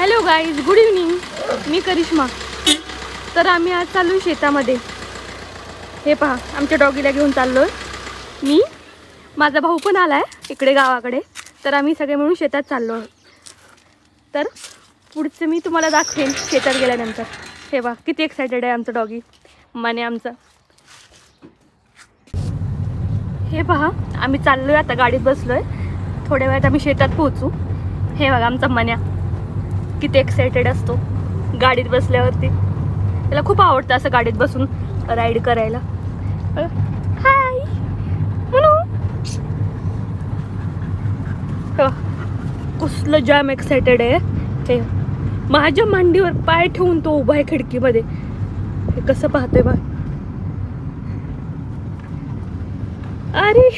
Hello guys, good evening. मी करिश्मा. तर आम्ही आज चाललो शेतामध्ये. हे पहा, आमच्या डॉगीला घेऊन चाललो आहे. मी, माझा भाऊ पण आला आहे इकडे गावाकडे. तर आम्ही सगळे मिळून शेतात चाललो आहोत. तर पुढचं मी तुम्हाला दाखवेन शेतात गेल्यानंतर. हे पहा, किती एक्सायटेड आहे आमचं डॉगी माने आमचा. हे पहा, आम्ही चाललो आहे, आता गाडीत बसलो आहे. थोड्या वेळात आम्ही शेतात पोहोचू. हे बघा आमचा मन्या किती एक्सायटेड असतो गाडीत बसल्यावरती. त्याला खूप आवडतं असं गाडीत बसून राईड करायला. हाय म्हणू, कसलं जाम एक्सायटेड आहे. हे माझ्या मांडीवर पाय ठेवून तो उभा आहे खिडकीमध्ये. हे कसं पाहतोय बा. अरे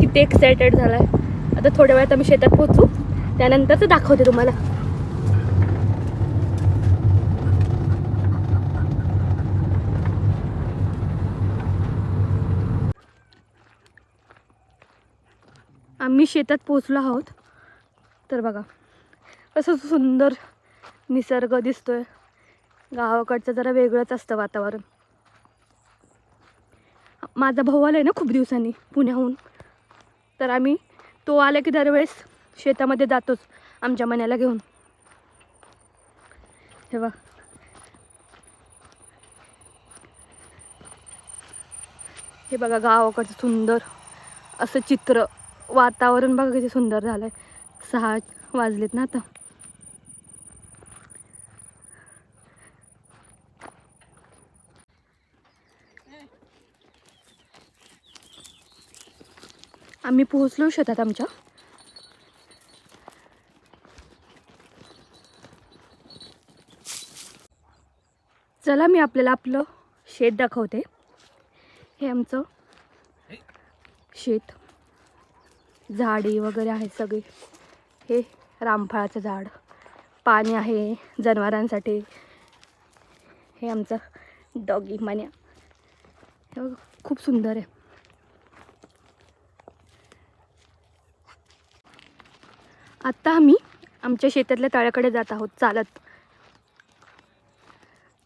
किती एक्सायटेड झालाय. आता थोड्या वेळात आम्ही शेतात पोहोचू, त्यानंतरच दाखवते तुम्हाला. आम्ही शेतात पोहोचलो आहोत. तर बघा असं सुंदर निसर्ग दिसतोय. गावाकडचं जरा वेगळंच असतं वातावरण. माझा भाऊ आलाय ना खूप दिवसांनी पुण्याहून. तर आम्ही तो आला की दरवेळेस शेतामध्ये जातोच आमच्या मन्याला घेऊन. हे बघा, हे बघा गावाकडचं सुंदर असं चित्र, वातावरण बघा किती सुंदर झालंय. 6 वाजलेत ना आता. आम्ही पोहोचलो शेतात आमच्या. चला मी आपल्याला आपलं शेत दाखवते. हे आमचं शेत, झाडी वगैरे आहेत सगळे. हे रामफळाचं झाड, पाणी आहे जनावरांसाठी. हे आमचं डॉगी मान्या. हे बघा, खूप सुंदर आहे. आत्ता आम्ही आमच्या शेतातल्या तळ्याकडे जात आहोत चालत.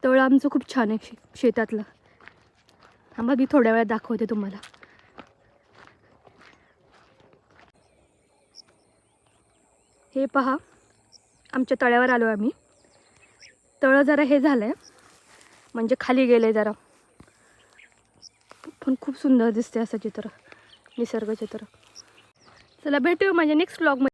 तळ आमचं खूप छान आहे शेतातलं. थांबा मी थोड्या वेळात दाखवते तुम्हाला. हे पहा, आमच्या तळ्यावर आलो आम्ही. तळं जरा हे झालं आहे, म्हणजे खाली गेलं आहे जरा, पण खूप सुंदर दिसते असं चित्र, निसर्ग चित्र. चला भेटूया माझ्या नेक्स्ट व्लॉगमध्ये.